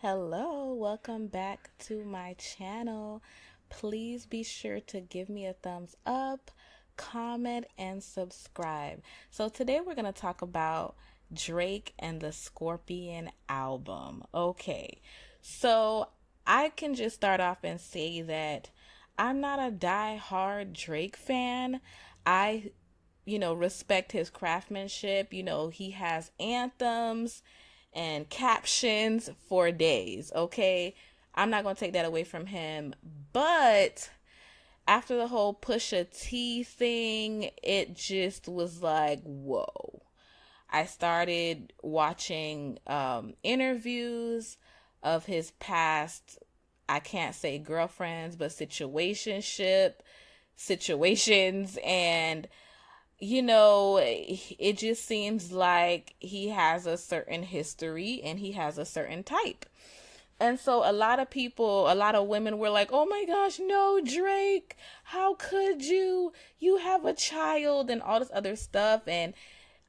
Hello, welcome back to my channel. Please be sure to give me a thumbs up, comment, and subscribe. So today we're going to talk about Drake and the Scorpion album. Okay, so I can just start off and say that I'm not a die-hard Drake fan. I respect his craftsmanship. He has anthems and captions for days, okay? I'm not going to take that away from him. But after the whole Pusha T thing, it just was like, whoa. I started watching interviews of his past, I can't say girlfriends, but situations, and it just seems like he has a certain history and he has a certain type. And so a lot of people, a lot of women were like, oh my gosh, no, Drake, how could you? You have a child and all this other stuff. And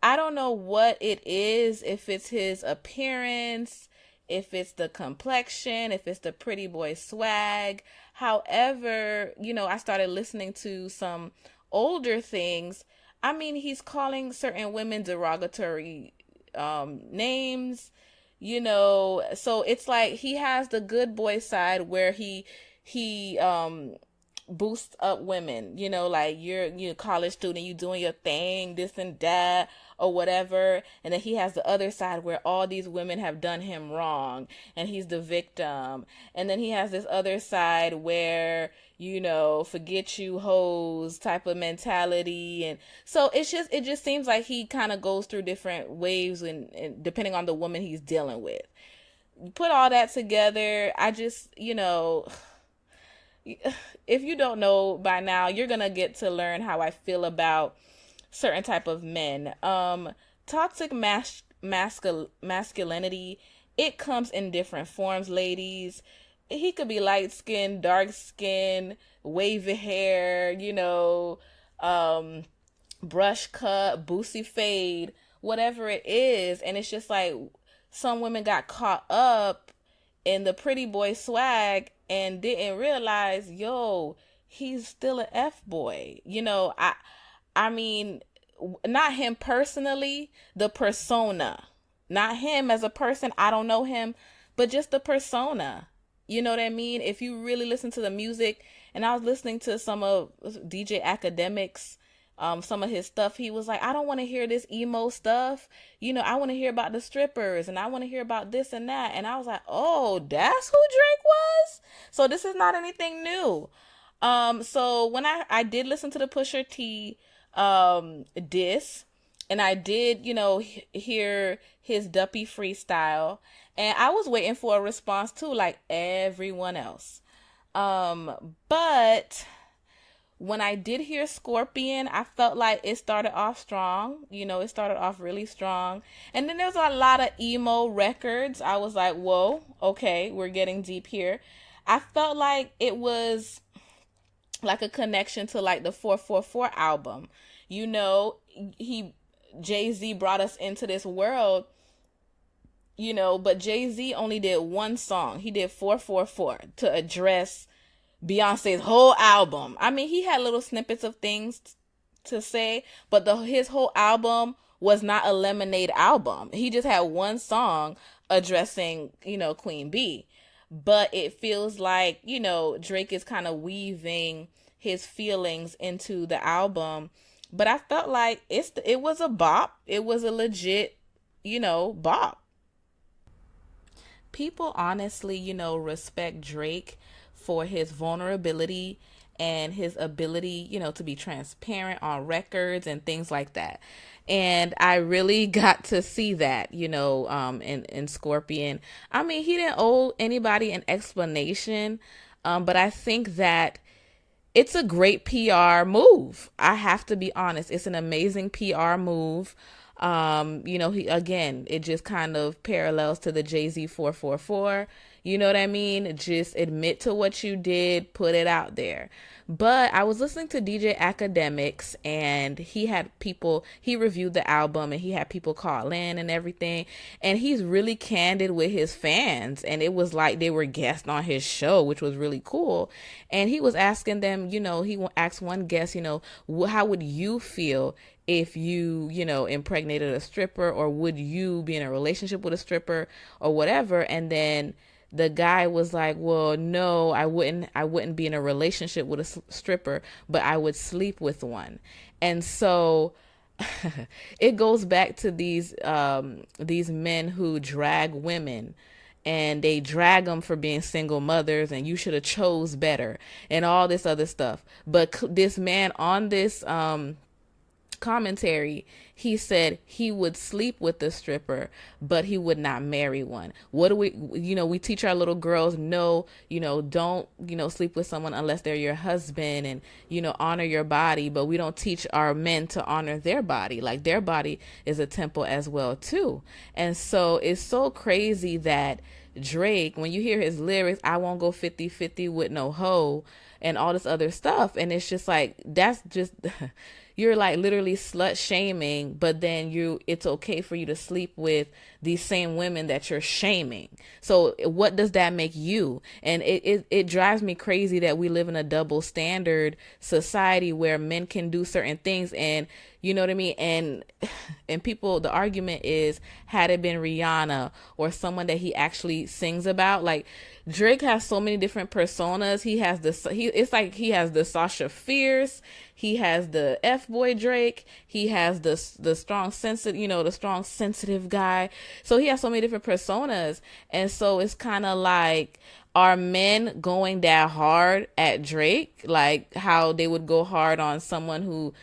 I don't know what it is, if it's his appearance, if it's the complexion, if it's the pretty boy swag. However, I started listening to some older things. I mean, he's calling certain women derogatory names, so it's like he has the good boy side where he boost up women, like you're a college student, you doing your thing, this and that or whatever. And then he has the other side where all these women have done him wrong and he's the victim. And then he has this other side where, forget you hoes type of mentality. And so it just seems like he kind of goes through different waves and depending on the woman he's dealing with. Put all that together, I just, if you don't know by now, you're gonna get to learn how I feel about certain type of men. Toxic masculinity, it comes in different forms, ladies. He could be light skinned, dark skinned, wavy hair, brush cut, boosie fade, whatever it is. And it's just like some women got caught up in the pretty boy swag and didn't realize, yo, he's still an F boy. I mean, not him personally, the persona. Not him as a person, I don't know him, but just the persona. You know what I mean? If you really listen to the music, and I was listening to some of DJ Academics, some of his stuff, he was like, I don't want to hear this emo stuff. I want to hear about the strippers and I want to hear about this and that. And I was like, oh, that's who Drake was? So this is not anything new. So when I did listen to the Pusha T diss, and I did, hear his Duppy freestyle, and I was waiting for a response too, like everyone else. But when I did hear Scorpion, I felt like it started off strong. It started off really strong. And then there's a lot of emo records. I was like, whoa, okay, we're getting deep here. I felt like it was like a connection to like the 444 album. Jay-Z brought us into this world, but Jay-Z only did one song. He did 444 to address Beyonce's whole album. I mean, he had little snippets of things to say, but his whole album was not a Lemonade album. He just had one song addressing, Queen Bee. But it feels like, Drake is kind of weaving his feelings into the album. But I felt like it was a bop. It was a legit, bop. People honestly, respect Drake for his vulnerability and his ability, to be transparent on records and things like that. And I really got to see that, in Scorpion. I mean, he didn't owe anybody an explanation, but I think that it's a great PR move. I have to be honest. It's an amazing PR move. He, again, it just kind of parallels to the Jay-Z 444. You know what I mean? Just admit to what you did, put it out there. But I was listening to DJ Academics, and he reviewed the album, and he had people call in and everything. And he's really candid with his fans. And it was like they were guests on his show, which was really cool. And he was asking them, he asked one guest, how would you feel if you, impregnated a stripper, or would you be in a relationship with a stripper or whatever? And then the guy was like, well, no, I wouldn't be in a relationship with a stripper, but I would sleep with one. And so it goes back to these men who drag women, and they drag them for being single mothers, and you should have chose better and all this other stuff. But this man on this commentary, he said he would sleep with the stripper, but he would not marry one. What do we teach our little girls, no, don't, sleep with someone unless they're your husband, and, honor your body. But we don't teach our men to honor their body. Like, their body is a temple as well, too. And so it's so crazy that Drake, when you hear his lyrics, I won't go 50-50 with no hoe, and all this other stuff. And it's just like, that's just, you're like literally slut shaming, but then it's okay for you to sleep with these same women that you're shaming. So what does that make you? And it drives me crazy that we live in a double standard society where men can do certain things, and you know what I mean? And people, the argument is, had it been Rihanna or someone that he actually sings about, like, Drake has so many different personas. It's like he has the Sasha Fierce, he has the F-boy Drake, he has the strong sensitive, the strong sensitive guy. So he has so many different personas. And so it's kind of like, are men going that hard at Drake, like how they would go hard on someone who,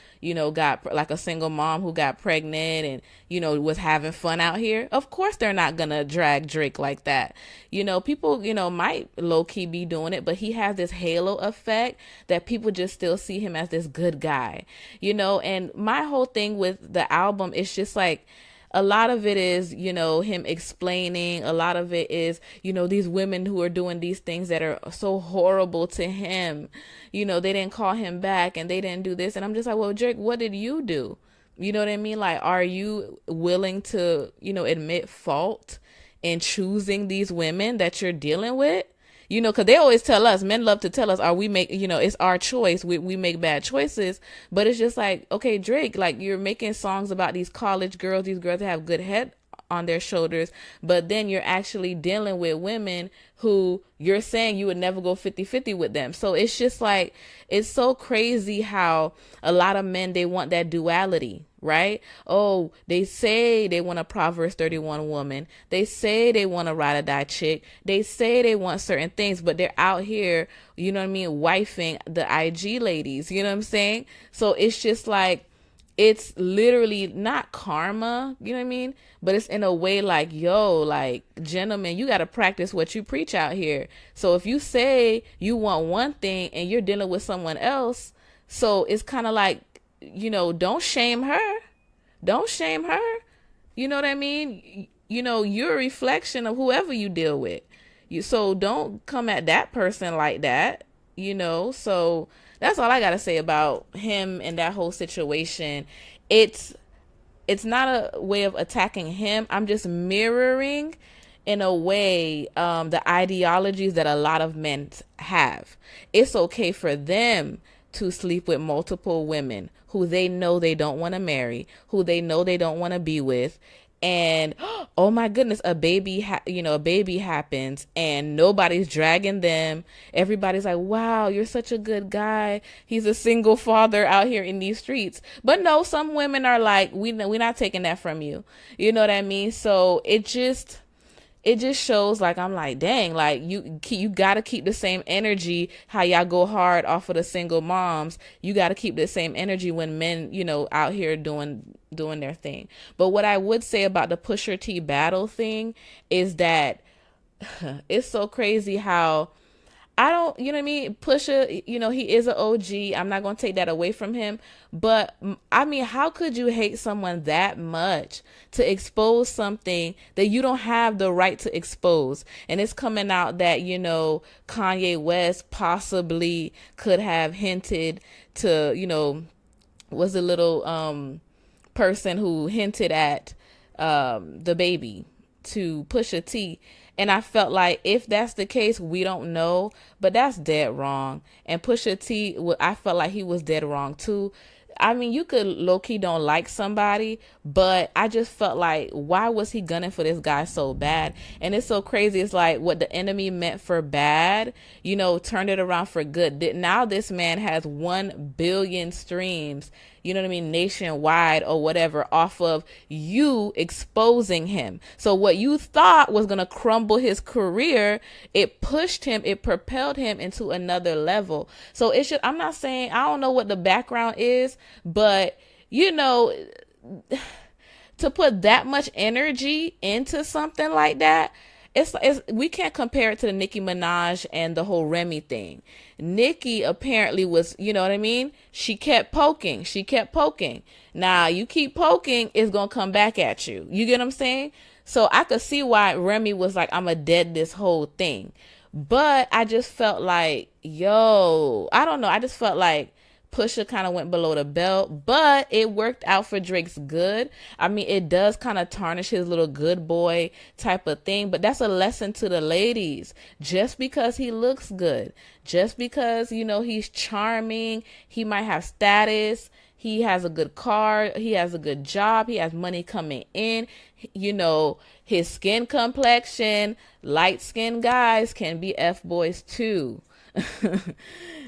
got, like, a single mom who got pregnant and, was having fun out here? Of course they're not gonna drag Drake like that. People, might low-key be doing it, but he has this halo effect that people just still see him as this good guy, and my whole thing with the album is just like, a lot of it is, him explaining. A lot of it is, these women who are doing these things that are so horrible to him. They didn't call him back, and they didn't do this. And I'm just like, well, Drake, what did you do? You know what I mean? Like, are you willing to, admit fault in choosing these women that you're dealing with? Because they always tell us, men love to tell us, it's our choice. We make bad choices. But it's just like, okay, Drake, like, you're making songs about these college girls, these girls that have good head on their shoulders, but then you're actually dealing with women who you're saying you would never go 50-50 with them. So it's just like, it's so crazy how a lot of men, they want that duality, right? Oh, they say they want a Proverbs 31 woman. They say they want a ride or die chick. They say they want certain things, but they're out here, wifing the IG ladies, you know what I'm saying? So it's just like, it's literally not karma, you know what I mean? But it's in a way like, yo, like, gentlemen, you got to practice what you preach out here. So if you say you want one thing and you're dealing with someone else, so it's kind of like, don't shame her. Don't shame her. You know what I mean? You're a reflection of whoever you deal with. So don't come at that person like that, so that's all I got to say about him and that whole situation. It's not a way of attacking him. I'm just mirroring, in a way, the ideologies that a lot of men have. It's okay for them to sleep with multiple women who they know they don't want to marry, who they know they don't want to be with. And oh my goodness, a baby happens and nobody's dragging them. Everybody's like, wow, you're such a good guy. He's a single father out here in these streets. But no, some women are like, we're not taking that from you. You know what I mean? So it just shows, like, I'm like, dang, like, you got to keep the same energy. How y'all go hard off of the single moms, you got to keep the same energy when men, out here doing their thing. But what I would say about the Pusha T battle thing is that it's so crazy how I don't, you know what I mean? Pusha, he is an OG. I'm not going to take that away from him. But I mean, how could you hate someone that much to expose something that you don't have the right to expose? And it's coming out that, Kanye West possibly could have hinted to, was a little person who hinted at the baby to Pusha T. And I felt like if that's the case, we don't know, but that's dead wrong. And Pusha T, I felt like he was dead wrong too. I mean, you could low-key don't like somebody, but I just felt like, why was he gunning for this guy so bad? And it's so crazy. It's like what the enemy meant for bad, turned it around for good. Now this man has 1 billion streams, you know what I mean, nationwide or whatever, off of you exposing him. So what you thought was going to crumble his career, it pushed him, it propelled him into another level. So I'm not saying, I don't know what the background is, but to put that much energy into something like that, it's we can't compare it to the Nicki Minaj and the whole Remy thing. Nicki apparently was, you know what I mean? She kept poking. Now, you keep poking, it's going to come back at you. You get what I'm saying? So I could see why Remy was like, I'm a dead this whole thing. But I just felt like, I don't know. I just felt like Pusha kind of went below the belt, but it worked out for Drake's good. I mean, it does kind of tarnish his little good boy type of thing, but that's a lesson to the ladies. Just because he looks good, just because, he's charming, he might have status, he has a good car, he has a good job, he has money coming in, his skin complexion, light-skinned guys can be F-boys too.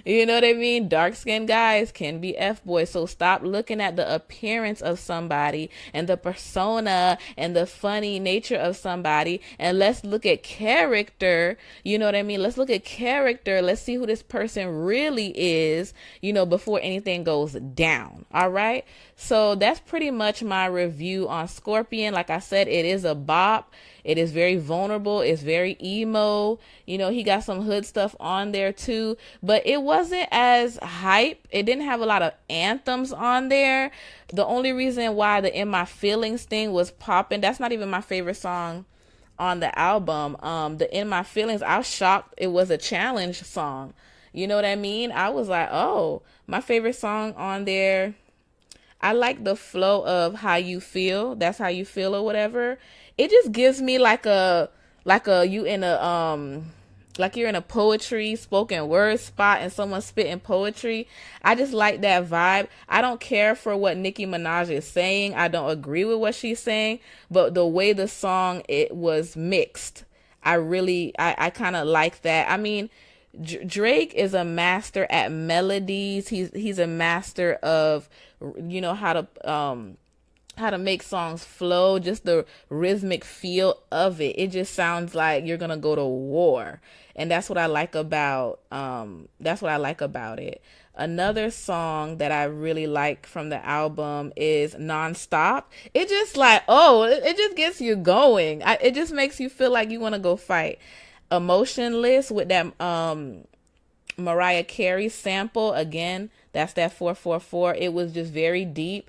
You know what I mean? Dark-skinned guys can be F-boys. So stop looking at the appearance of somebody and the persona and the funny nature of somebody, and let's look at character. You know what I mean? Let's look at character. Let's see who this person really is, before anything goes down. All right? So that's pretty much my review on Scorpion. Like I said, it is a bop. It is very vulnerable. It's very emo. He got some hood stuff on there too, but it wasn't as hype. It didn't have a lot of anthems on there. The only reason why the In My Feelings thing was popping, that's not even my favorite song on the album. The In My Feelings, I was shocked it was a challenge song. You know what I mean? I was like, oh, my favorite song on there, I like the flow of How You Feel. That's How You Feel or whatever. It just gives me like you in a like you're in a poetry spoken word spot and someone's spitting poetry. I just like that vibe. I don't care for what Nicki Minaj is saying. I don't agree with what she's saying, but the way the song it was mixed, I kind of like that. I mean, Drake is a master at melodies. He's a master of how to make songs flow, just the rhythmic feel of it. It just sounds like you're gonna go to war, and that's what I like about it. Another song that I really like from the album is Nonstop. It just it just gets you going. It just makes you feel like you want to go fight. Emotionless with that Mariah Carey sample, again, that's that 444. It was just very deep.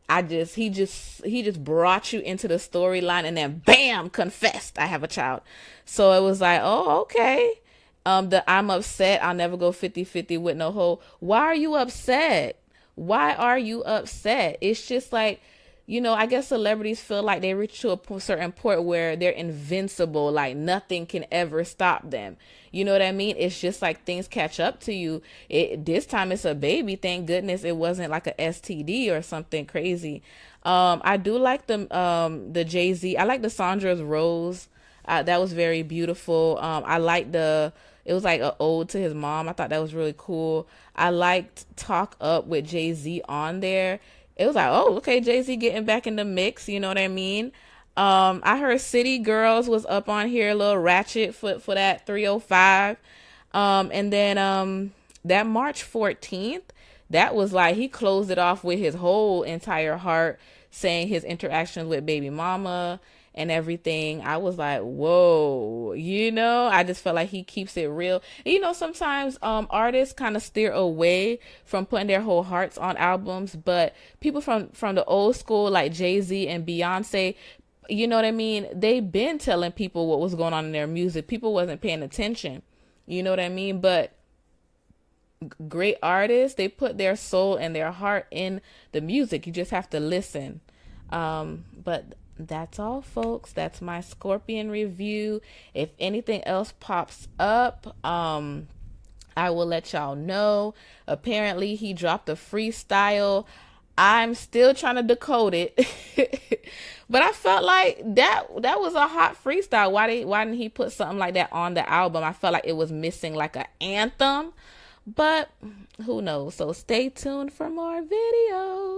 He just brought you into the storyline, and then bam, confessed, I have a child. So it was like, oh, okay. The I'm upset, I'll never go 50-50 with no hoe. Why are you upset? Why are you upset? It's just like, I guess celebrities feel like they reach to a certain point where they're invincible, like nothing can ever stop them. You know what I mean? It's just like things catch up to you. This time it's a baby. Thank goodness it wasn't like a STD or something crazy. I do like the Jay-Z. I like the Sandra's Rose. That was very beautiful. I liked it was like an ode to his mom. I thought that was really cool. I liked Talk Up with Jay-Z on there. It was like, oh, okay, Jay-Z getting back in the mix. You know what I mean? I heard City Girls was up on here, a little ratchet for that 305. And then that March 14th, that was like, he closed it off with his whole entire heart, saying his interactions with baby mama and everything, I was like, whoa, I just felt like he keeps it real. And, sometimes artists kind of steer away from putting their whole hearts on albums, but people from the old school, like Jay-Z and Beyonce, you know what I mean? They've been telling people what was going on in their music. People wasn't paying attention. You know what I mean? But great artists, they put their soul and their heart in the music. You just have to listen. But that's all, folks. That's my Scorpion review. If anything else pops up, I will let y'all know. Apparently he dropped a freestyle. I'm still trying to decode it. But I felt like that was a hot freestyle. Why didn't he put something like that on the album? I felt like it was missing like an anthem. But who knows? So stay tuned for more videos.